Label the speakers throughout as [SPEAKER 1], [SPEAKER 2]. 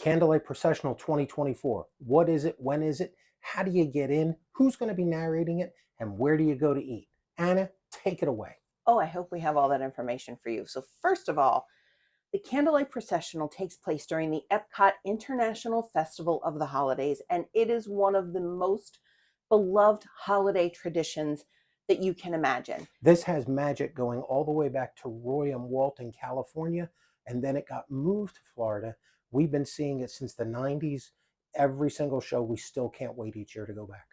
[SPEAKER 1] Candlelight Processional 2024. What is it? When is it? How do you get in? Who's going to be narrating it? And where do you go to eat? Anna, take it away.
[SPEAKER 2] Oh, I hope we have all that information for you. So first of all, the Candlelight Processional takes place during the EPCOT International Festival of the Holidays, and it is one of the most beloved holiday traditions that you can imagine.
[SPEAKER 1] This has magic going all the way back to Roy and Walt in California, and then it got moved to Florida. We've been seeing it since the 90s. Every single show, we still can't wait each year to go back.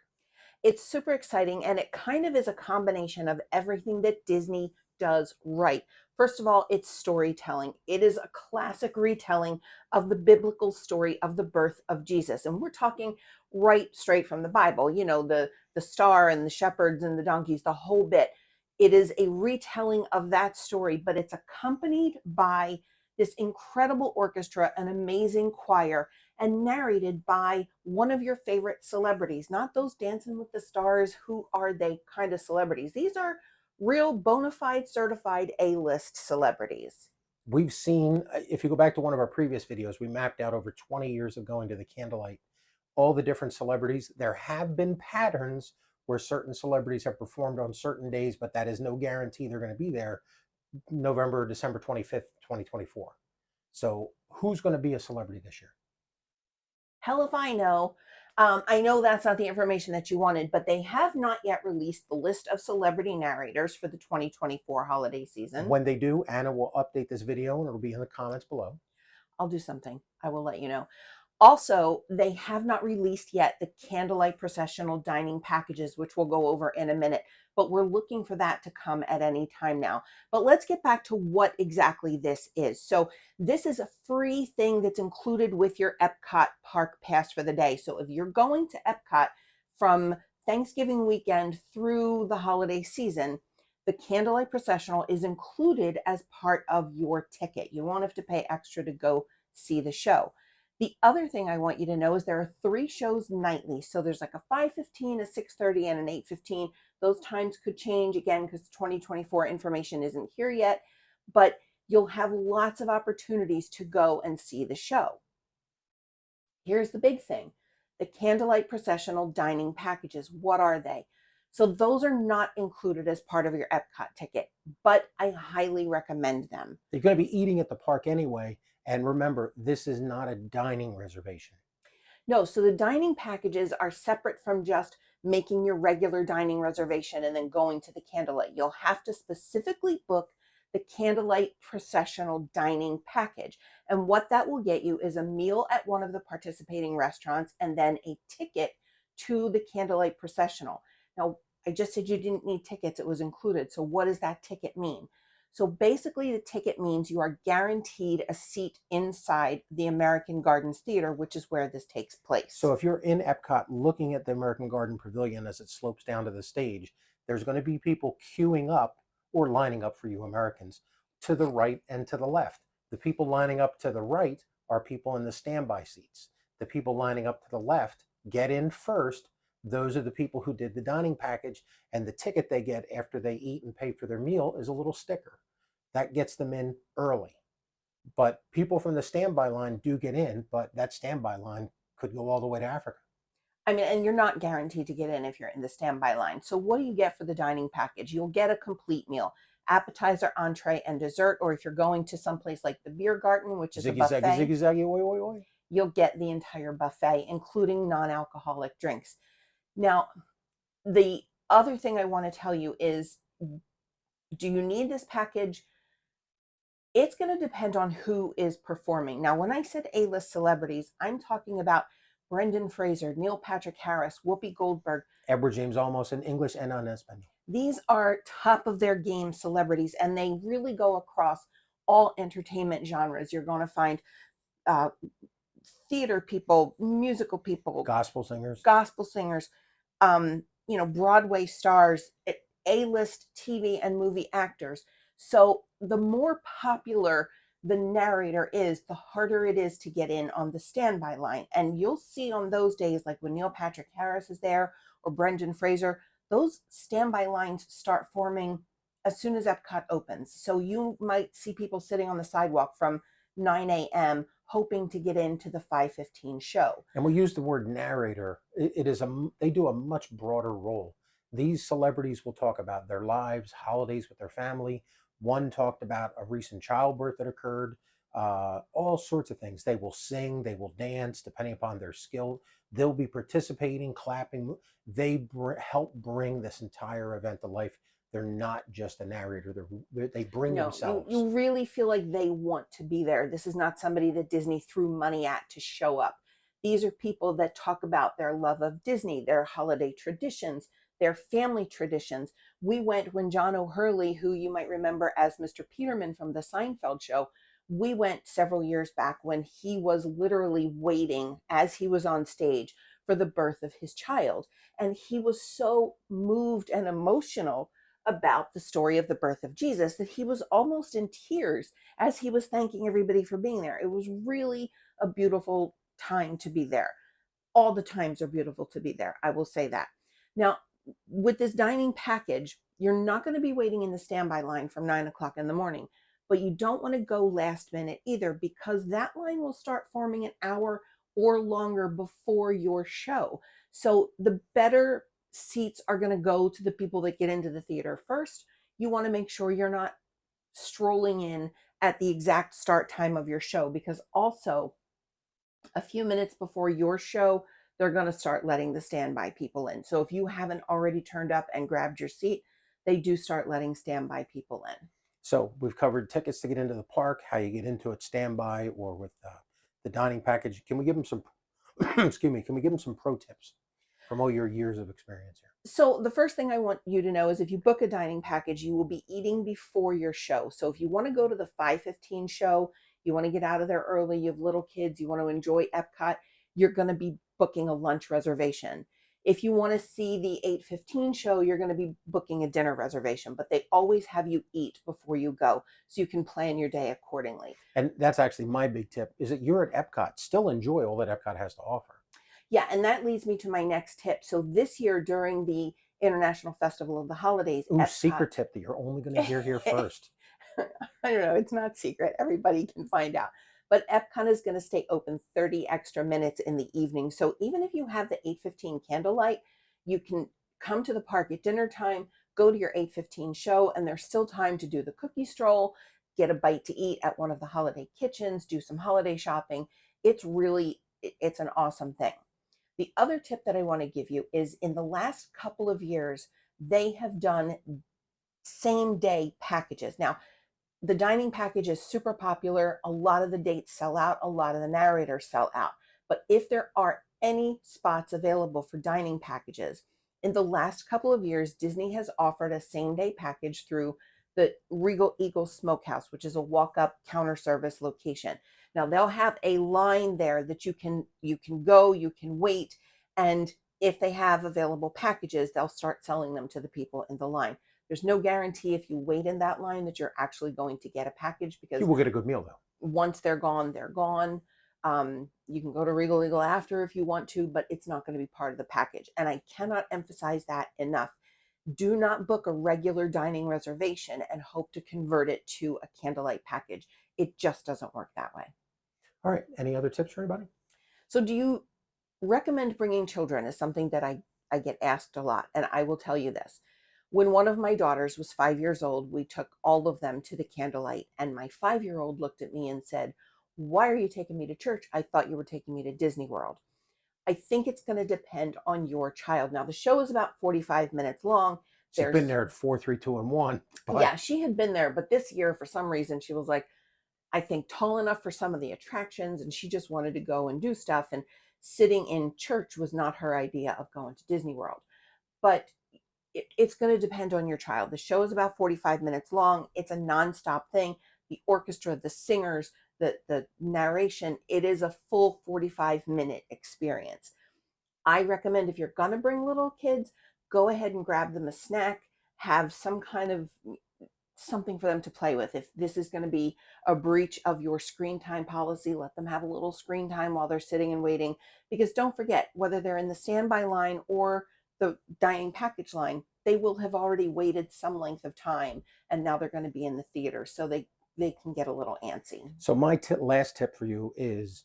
[SPEAKER 2] It's super exciting, and it kind of is a combination of everything that Disney does right. First of all, it's storytelling. It is a classic retelling of the biblical story of the birth of Jesus. And we're talking right straight from the Bible, you know, the star and the shepherds and the donkeys, the whole bit. It is a retelling of that story, but it's accompanied by this incredible orchestra, an amazing choir, and narrated by one of your favorite celebrities, not those Dancing with the Stars, who are they kind of celebrities. These are real bona fide certified A-list celebrities.
[SPEAKER 1] We've seen, if you go back to one of our previous videos, we mapped out over 20 years of going to the Candlelight, all the different celebrities. There have been patterns where certain celebrities have performed on certain days, but that is no guarantee they're going to be there November, December 25th, 2024. So who's going to be a celebrity this year?
[SPEAKER 2] Hell if I know. I know that's not the information that you wanted, but they have not yet released the list of celebrity narrators for the 2024 holiday season.
[SPEAKER 1] When they do, Anna will update this video and it'll be in the comments below.
[SPEAKER 2] I'll do something. I will let you know. Also, they have not released yet the Candlelight Processional dining packages, which we'll go over in a minute, but we're looking for that to come at any time now. But let's get back to what exactly this is. So this is a free thing that's included with your EPCOT Park Pass for the day. So if you're going to EPCOT from Thanksgiving weekend through the holiday season, the Candlelight Processional is included as part of your ticket. You won't have to pay extra to go see the show. The other thing I want you to know is there are 3 shows nightly. So there's like a 5:15, a 6:30, and an 8:15. Those times could change again because 2024 information isn't here yet, but you'll have lots of opportunities to go and see the show. Here's the big thing. The Candlelight Processional dining packages. What are they? So those are not included as part of your EPCOT ticket, but I highly recommend them.
[SPEAKER 1] You're going to be eating at the park anyway. And remember, this is not a dining reservation.
[SPEAKER 2] No, so the dining packages are separate from just making your regular dining reservation and then going to the Candlelight. You'll have to specifically book the Candlelight Processional dining package. And what that will get you is a meal at one of the participating restaurants and then a ticket to the Candlelight Processional. Now, I just said you didn't need tickets, it was included. So what does that ticket mean? So basically the ticket means you are guaranteed a seat inside the American Gardens Theater, which is where this takes place.
[SPEAKER 1] So if you're in Epcot looking at the American Garden Pavilion as it slopes down to the stage, there's going to be people queuing up or lining up for you Americans to the right and to the left. The people lining up to the right are people in the standby seats. The people lining up to the left get in first. Those are the people who did the dining package, and the ticket they get after they eat and pay for their meal is a little sticker. That gets them in early. But people from the standby line do get in, but that standby line could go all the way to Africa.
[SPEAKER 2] I mean, and you're not guaranteed to get in if you're in the standby line. So what do you get for the dining package? You'll get a complete meal, appetizer, entree, and dessert. Or if you're going to someplace like the Beer Garden, which is a buffet,
[SPEAKER 1] ziggy, zaggy, oi, oi, oi.
[SPEAKER 2] You'll get the entire buffet, including non-alcoholic drinks. Now, the other thing I want to tell you is, do you need this package? It's going to depend on who is performing. Now, when I said A-list celebrities, I'm talking about Brendan Fraser, Neil Patrick Harris, Whoopi Goldberg,
[SPEAKER 1] Edward James Olmos in English and en Espanol.
[SPEAKER 2] These are top of their game celebrities, and they really go across all entertainment genres. You're going to find theater people, musical people,
[SPEAKER 1] gospel singers,
[SPEAKER 2] Broadway stars, A-list TV and movie actors. So the more popular the narrator is, the harder it is to get in on the standby line. And you'll see on those days, like when Neil Patrick Harris is there or Brendan Fraser, those standby lines start forming as soon as Epcot opens. So you might see people sitting on the sidewalk from 9 a.m. hoping to get into the 5:15 show.
[SPEAKER 1] And we use the word narrator. It is they do a much broader role. These celebrities will talk about their lives, holidays with their family. One talked about a recent childbirth that occurred, all sorts of things. They will sing, they will dance, depending upon their skill. They'll be participating, clapping. They help bring this entire event to life. They're not just a narrator. They bring
[SPEAKER 2] No,
[SPEAKER 1] themselves.
[SPEAKER 2] you really feel like they want to be there. This is not somebody that Disney threw money at to show up. These are people that talk about their love of Disney, their holiday traditions, their family traditions. We went when John O'Hurley, who you might remember as Mr. Peterman from the Seinfeld show, we went several years back when he was literally waiting as he was on stage for the birth of his child. And he was so moved and emotional about the story of the birth of Jesus that he was almost in tears as he was thanking everybody for being there. It was really a beautiful time to be there. All the times are beautiful to be there. I will say that. Now, with this dining package, you're not going to be waiting in the standby line from 9 o'clock in the morning, but you don't want to go last minute either, because that line will start forming an hour or longer before your show. So the better seats are going to go to the people that get into the theater first. You want to make sure you're not strolling in at the exact start time of your show, because also a few minutes before your show, they're going to start letting the standby people in. So if you haven't already turned up and grabbed your seat, they do start letting standby people in.
[SPEAKER 1] So we've covered tickets to get into the park, how you get into it standby or with the dining package. Can we give them some, excuse me, can we give them some pro tips from all your years of experience here?
[SPEAKER 2] So the first thing I want you to know is if you book a dining package, you will be eating before your show. So if you want to go to the 5:15 show, you want to get out of there early, you have little kids, you want to enjoy Epcot, you're going to be booking a lunch reservation. If you want to see the 8:15 show, you're going to be booking a dinner reservation, but they always have you eat before you go so you can plan your day accordingly.
[SPEAKER 1] And that's actually my big tip, is that you're at Epcot. Still enjoy all that Epcot has to offer.
[SPEAKER 2] Yeah, and that leads me to my next tip. So this year during the International Festival of the Holidays,
[SPEAKER 1] Ooh,
[SPEAKER 2] Epcot,
[SPEAKER 1] secret tip that you're only going to hear here first.
[SPEAKER 2] I don't know, it's not secret. Everybody can find out. But Epcot is going to stay open 30 extra minutes in the evening. So even if you have the 8:15 candlelight, you can come to the park at dinner time, go to your 8:15 show, and there's still time to do the cookie stroll, get a bite to eat at one of the holiday kitchens, do some holiday shopping. It's an awesome thing. The other tip that I want to give you is in the last couple of years, they have done same day packages. Now, the dining package is super popular. A lot of the dates sell out, a lot of the narrators sell out. But if there are any spots available for dining packages, in the last couple of years, Disney has offered a same day package through the Regal Eagle Smokehouse, which is a walk up counter service location. Now they'll have a line there that you can go, you can wait, and if they have available packages, they'll start selling them to the people in the line. There's no guarantee if you wait in that line that you're actually going to get a package, because
[SPEAKER 1] You will get a good meal, though.
[SPEAKER 2] once they're gone, they're gone. You can go to Regal Eagle after if you want to, but it's not going to be part of the package. And I cannot emphasize that enough. Do not book a regular dining reservation and hope to convert it to a candlelight package. It just doesn't work that way.
[SPEAKER 1] All right. Any other tips for anybody?
[SPEAKER 2] So do you recommend bringing children is something that I get asked a lot. And I will tell you this. When one of my daughters was 5 years old, we took all of them to the candlelight. And my 5-year-old looked at me and said, "Why are you taking me to church? I thought you were taking me to Disney World." I think it's going to depend on your child. Now, the show is about 45 minutes long.
[SPEAKER 1] She's been there at 4, 3, 2, and 1. But
[SPEAKER 2] Yeah, she had been there. But this year, for some reason, she was like, I think, tall enough for some of the attractions, and she just wanted to go and do stuff. And sitting in church was not her idea of going to Disney World. But it's going to depend on your child. The show is about 45 minutes long. It's a nonstop thing. The orchestra, the singers, the narration, it is a full 45-minute experience. I recommend if you're going to bring little kids, go ahead and grab them a snack, have some kind of something for them to play with. If this is going to be a breach of your screen time policy, let them have a little screen time while they're sitting and waiting. Because don't forget, whether they're in the standby line or the dining package line, they will have already waited some length of time and now they're going to be in the theater. So they can get a little antsy.
[SPEAKER 1] So my last tip for you is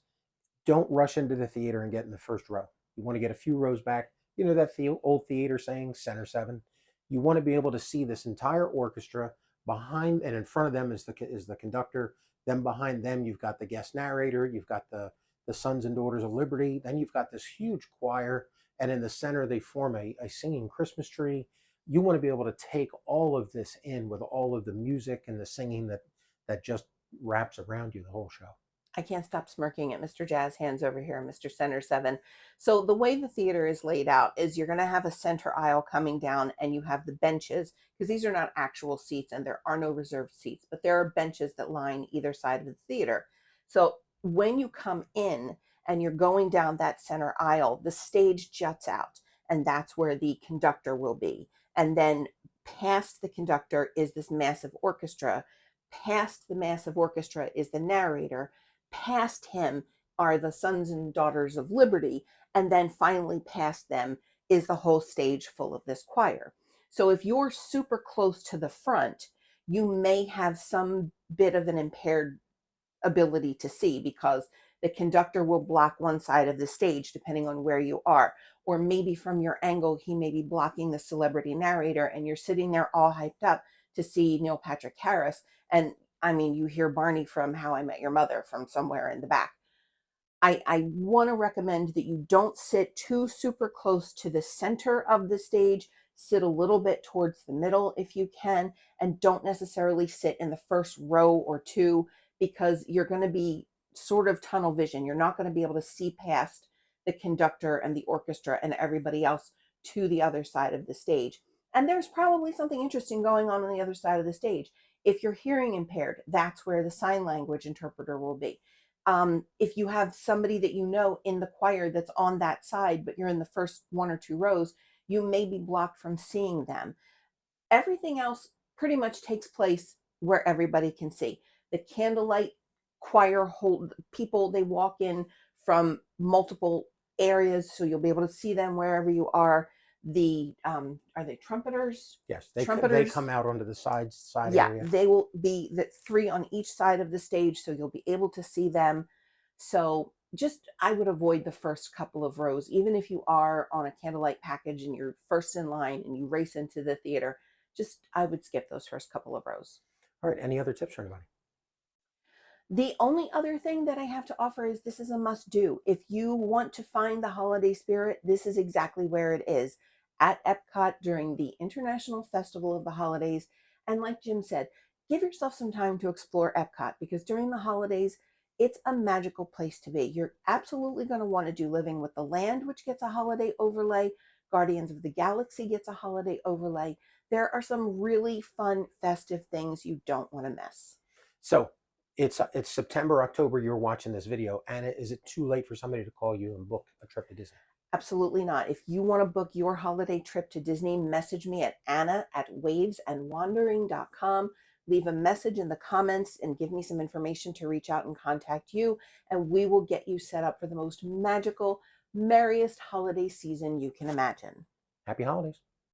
[SPEAKER 1] don't rush into the theater and get in the first row. You want to get a few rows back. You know that old theater saying, center seven. You want to be able to see this entire orchestra behind, and in front of them is the conductor. Then behind them, you've got the guest narrator. You've got the Sons and Daughters of Liberty. Then you've got this huge choir, and in the center they form a singing Christmas tree. You want to be able to take all of this in with all of the music and the singing that just wraps around you the whole show.
[SPEAKER 2] I can't stop smirking at Mr. Jazz Hands over here, Mr. Center Seven. So the way the theater is laid out is you're going to have a center aisle coming down, and you have the benches, because these are not actual seats and there are no reserved seats, but there are benches that line either side of the theater. So when you come in and you're going down that center aisle, the stage juts out, and that's where the conductor will be. And then past the conductor is this massive orchestra. Past the massive orchestra is the narrator. Past him are the Sons and Daughters of Liberty, and then finally past them is the whole stage full of this choir. So if you're super close to the front, you may have some bit of an impaired ability to see, because the conductor will block one side of the stage depending on where you are, or maybe from your angle he may be blocking the celebrity narrator, and you're sitting there all hyped up to see Neil Patrick Harris, and I mean, you hear Barney from How I Met Your Mother from somewhere in the back. I want to recommend that you don't sit too super close to the center of the stage. Sit a little bit towards the middle if you can, and don't necessarily sit in the first row or two, because you're going to be sort of tunnel vision. You're not going to be able to see past the conductor and the orchestra and everybody else to the other side of the stage. And there's probably something interesting going on the other side of the stage. If you're hearing impaired, that's where the sign language interpreter will be. If you have somebody that you know in the choir that's on that side, but you're in the first one or two rows, you may be blocked from seeing them. Everything else pretty much takes place where everybody can see. The candlelight choir hold people, they walk in from multiple areas, so you'll be able to see them wherever you are. The are they trumpeters?
[SPEAKER 1] Yes, they
[SPEAKER 2] Trumpeters.
[SPEAKER 1] come out onto the side
[SPEAKER 2] Yeah,
[SPEAKER 1] area.
[SPEAKER 2] they will be the three on each side of the stage, so you'll be able to see them. So just, I would avoid the first couple of rows, even if you are on a candlelight package and you're first in line and you race into the theater. Just, I would skip those first couple of rows.
[SPEAKER 1] All right, any other tips for anybody?
[SPEAKER 2] The only other thing that I have to offer is this is a must do. If you want to find the holiday spirit, this is exactly where it is, at EPCOT during the International Festival of the Holidays. And like Jim said, give yourself some time to explore EPCOT, because during the holidays, it's a magical place to be. You're absolutely going to want to do Living with the Land, which gets a holiday overlay. Guardians of the Galaxy gets a holiday overlay. There are some really fun, festive things you don't want to miss.
[SPEAKER 1] So it's September, October. You're watching this video, and is it too late for somebody to call you and book a trip to Disney?
[SPEAKER 2] Absolutely not. If you want to book your holiday trip to Disney, message me at anna@wavesandwandering.com. Leave a message in the comments and give me some information to reach out and contact you, and we will get you set up for the most magical, merriest holiday season you can imagine.
[SPEAKER 1] Happy holidays.